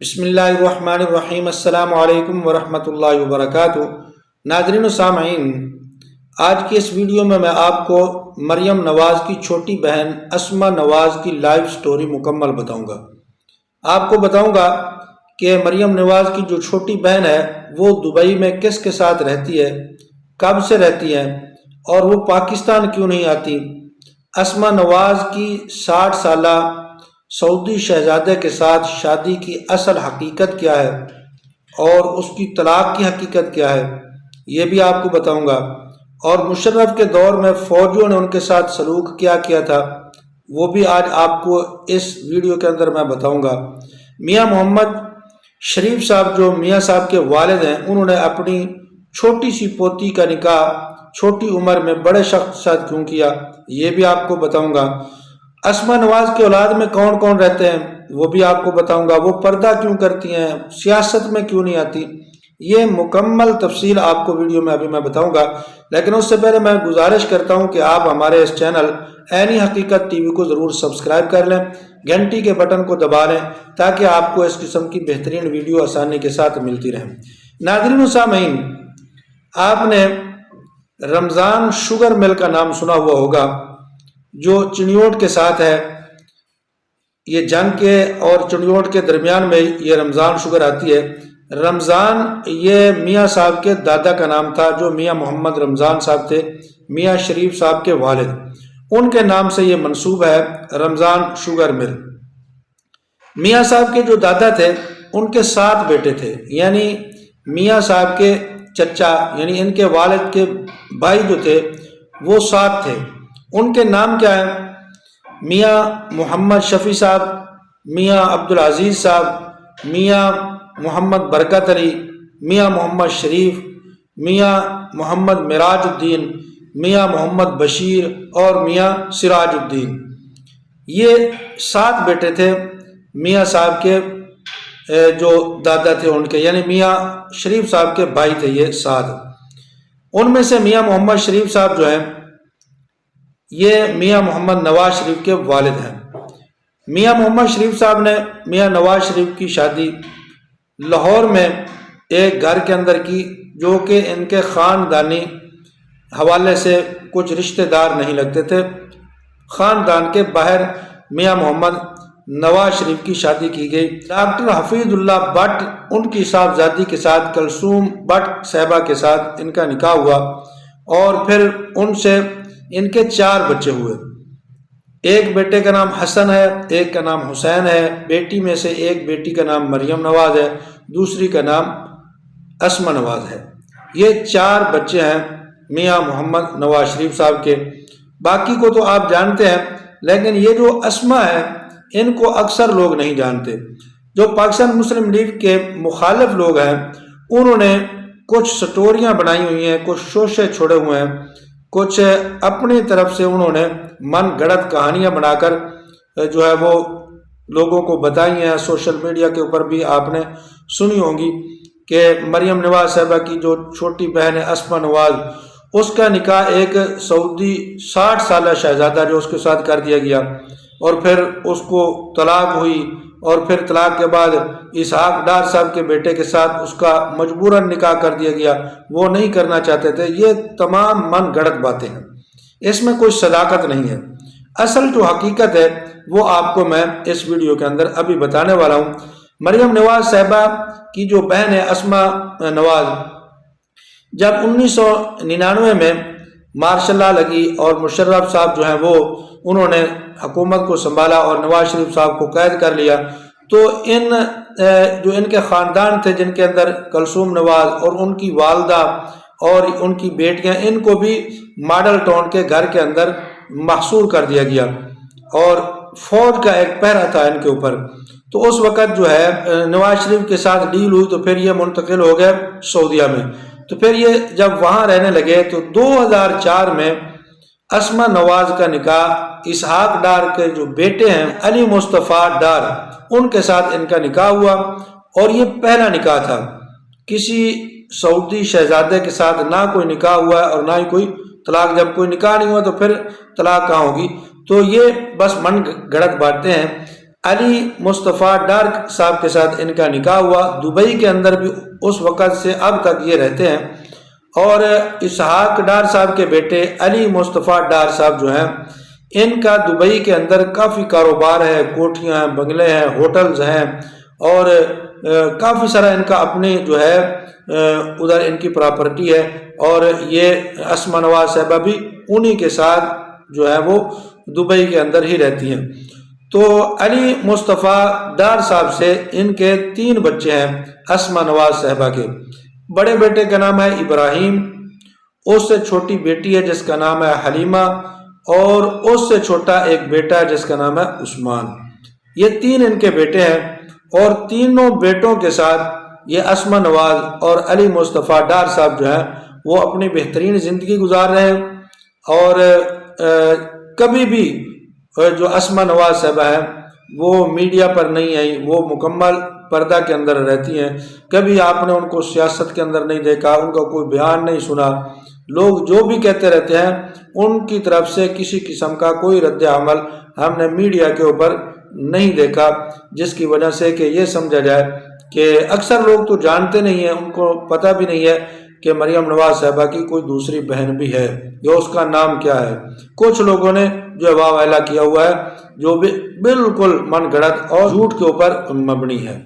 بسم اللہ الرحمن الرحیم۔ السلام علیکم ورحمۃ اللہ وبرکاتہ۔ ناظرین و سامعین، آج کی اس ویڈیو میں آپ کو مریم نواز کی چھوٹی بہن اسما نواز کی لائف سٹوری مکمل بتاؤں گا۔ آپ کو بتاؤں گا کہ مریم نواز کی جو چھوٹی بہن ہے وہ دبئی میں کس کے ساتھ رہتی ہے، کب سے رہتی ہے اور وہ پاکستان کیوں نہیں آتی۔ اسما نواز کی 60 سالہ سعودی شہزادے کے ساتھ شادی کی اصل حقیقت کیا ہے اور اس کی طلاق کی حقیقت کیا ہے، یہ بھی آپ کو بتاؤں گا۔ اور مشرف کے دور میں فوجیوں نے ان کے ساتھ سلوک کیا تھا، وہ بھی آج آپ کو اس ویڈیو کے اندر میں بتاؤں گا۔ میاں محمد شریف صاحب جو میاں صاحب کے والد ہیں، انہوں نے اپنی چھوٹی سی پوتی کا نکاح چھوٹی عمر میں بڑے شخص کے ساتھ کیوں کیا، یہ بھی آپ کو بتاؤں گا۔ اسما نواز کے اولاد میں کون کون رہتے ہیں، وہ بھی آپ کو بتاؤں گا۔ وہ پردہ کیوں کرتی ہیں، سیاست میں کیوں نہیں آتی، یہ مکمل تفصیل آپ کو ویڈیو میں ابھی میں بتاؤں گا۔ لیکن اس سے پہلے میں گزارش کرتا ہوں کہ آپ ہمارے اس چینل عینی حقیقت ٹی وی کو ضرور سبسکرائب کر لیں، گھنٹی کے بٹن کو دبا لیں تاکہ آپ کو اس قسم کی بہترین ویڈیو آسانی کے ساتھ ملتی رہیں۔ ناظرین و سامعین، آپ نے رمضان شوگر مل کا نام سنا ہوا ہوگا، جو چنیوٹ کے ساتھ ہے۔ یہ جنگ کے اور چنیوٹ کے درمیان میں یہ رمضان شوگر آتی ہے۔ رمضان یہ میاں صاحب کے دادا کا نام تھا، جو میاں محمد رمضان صاحب تھے، میاں شریف صاحب کے والد، ان کے نام سے یہ منسوب ہے رمضان شوگر مل۔ میاں صاحب کے جو دادا تھے ان کے 7 بیٹے تھے، یعنی میاں صاحب کے چچا یعنی ان کے والد کے بھائی جو تھے وہ 7 تھے۔ ان کے نام کیا ہے؟ میاں محمد شفیع صاحب، میاں عبدالعزیز صاحب، میاں محمد برکت علی، میاں محمد شریف، میاں محمد معراج الدین، میاں محمد بشیر اور میاں سراج الدین۔ یہ 7 بیٹے تھے میاں صاحب کے، جو دادا تھے ان کے، یعنی میاں شریف صاحب کے بھائی تھے یہ 7۔ ان میں سے میاں محمد شریف صاحب جو ہیں یہ میاں محمد نواز شریف کے والد ہیں۔ میاں محمد شریف صاحب نے میاں نواز شریف کی شادی لاہور میں ایک گھر کے اندر کی، جو کہ ان کے خاندانی حوالے سے کچھ رشتہ دار نہیں لگتے تھے۔ خاندان کے باہر میاں محمد نواز شریف کی شادی کی گئی۔ Doctor Hafeez Allah but in کی صاحبزادی کے ساتھ، کلثوم بٹ صاحبہ کے ساتھ ان کا نکاح ہوا، اور پھر ان سے ان کے 4 بچے ہوئے۔ ایک بیٹے کا نام حسن ہے، ایک کا نام حسین ہے، بیٹی میں سے ایک بیٹی کا نام مریم نواز ہے، دوسری کا نام اسما نواز ہے۔ یہ 4 بچے ہیں میاں محمد نواز شریف صاحب کے۔ باقی کو تو آپ جانتے ہیں، لیکن یہ جو اسما ہے ان کو اکثر لوگ نہیں جانتے۔ جو پاکستان مسلم لیگ کے مخالف لوگ ہیں انہوں نے کچھ سٹوریاں بنائی ہوئی ہیں، کچھ شوشے چھوڑے ہوئے ہیں، کچھ اپنی طرف سے انہوں نے من گڑت کہانیاں بنا کر جو ہے وہ لوگوں کو بتائی ہیں۔ سوشل میڈیا کے اوپر بھی آپ نے سنی ہوں گی کہ مریم نواز صاحبہ کی جو چھوٹی بہن ہے اسما نواز، اس کا نکاح ایک سعودی 60 سالہ شہزادہ جو اس کے ساتھ کر دیا گیا، اور پھر اس کو طلاق ہوئی، اور پھر طلاق کے بعد اسحاق ڈار صاحب کے بیٹے کے ساتھ اس کا مجبوراً نکاح کر دیا گیا، وہ نہیں کرنا چاہتے تھے۔ یہ تمام من گڑت باتیں ہیں، اس میں کوئی صداقت نہیں ہے۔ اصل جو حقیقت ہے وہ آپ کو میں اس ویڈیو کے اندر ابھی بتانے والا ہوں۔ مریم نواز صاحبہ کی جو بہن ہے اسما نواز، جب 1999 میں مارشل لا لگی اور مشرف صاحب جو ہیں وہ انہوں نے حکومت کو سنبھالا اور نواز شریف صاحب کو قید کر لیا، تو جو ان کے خاندان تھے جن کے اندر کلثوم نواز اور ان کی والدہ اور ان کی بیٹیاں، ان کو بھی ماڈل ٹاؤن کے گھر کے اندر محصور کر دیا گیا، اور فوج کا ایک پہرا تھا ان کے اوپر۔ تو اس وقت جو ہے نواز شریف کے ساتھ ڈیل ہوئی، تو پھر یہ منتقل ہو گئے سعودیہ میں۔ تو پھر یہ جب وہاں رہنے لگے تو 2004 میں اسما نواز کا نکاح اسحاق ڈار کے جو بیٹے ہیں علی مصطفیٰ ڈار، ان کے ساتھ ان کا نکاح ہوا، اور یہ پہلا نکاح تھا۔ کسی سعودی شہزادے کے ساتھ نہ کوئی نکاح ہوا ہے اور نہ ہی کوئی طلاق۔ جب کوئی نکاح نہیں ہوا تو پھر طلاق کہاں ہوگی؟ تو یہ بس من گڑت باتیں ہیں۔ علی مصطفیٰ ڈار صاحب کے ساتھ ان کا نکاح ہوا، دبئی کے اندر بھی اس وقت سے اب تک یہ رہتے ہیں۔ اور اسحاق ڈار صاحب کے بیٹے علی مصطفیٰ ڈار صاحب جو ہیں، ان کا دبئی کے اندر کافی کاروبار ہے، کوٹھیاں ہیں، بنگلے ہیں، ہوٹلز ہیں، اور کافی سارا ان کا اپنی جو ہے ادھر ان کی پراپرٹی ہے۔ اور یہ اسما نواز صاحبہ بھی انہی کے ساتھ جو ہے وہ دبئی کے اندر ہی رہتی ہیں۔ تو علی مصطفیٰ ڈار صاحب سے ان کے 3 بچے ہیں اسما نواز صاحبہ کے۔ بڑے بیٹے کا نام ہے ابراہیم، اس سے چھوٹی بیٹی ہے جس کا نام ہے حلیمہ، اور اس سے چھوٹا ایک بیٹا ہے جس کا نام ہے عثمان۔ یہ 3 ان کے بیٹے ہیں، اور تینوں بیٹوں کے ساتھ یہ اسما نواز اور علی مصطفیٰ ڈار صاحب جو ہیں وہ اپنی بہترین زندگی گزار رہے ہیں۔ اور کبھی بھی جو اسما نواز صاحبہ ہیں وہ میڈیا پر نہیں آئی، وہ مکمل پردہ کے اندر رہتی ہیں۔ کبھی آپ نے ان کو سیاست کے اندر نہیں دیکھا، ان کا کوئی بیان نہیں سنا۔ لوگ جو بھی کہتے رہتے ہیں ان کی طرف سے کسی قسم کا کوئی رد عمل ہم نے میڈیا کے اوپر نہیں دیکھا، جس کی وجہ سے کہ یہ سمجھا جائے کہ اکثر لوگ تو جانتے نہیں ہیں، ان کو پتہ بھی نہیں ہے کہ مریم نواز صاحبہ کی کوئی دوسری بہن بھی ہے یا اس کا نام کیا ہے۔ کچھ لوگوں نے جو واویلا کیا ہوا ہے جو بالکل من گھڑت اور جھوٹ کے اوپر مبنی ہے۔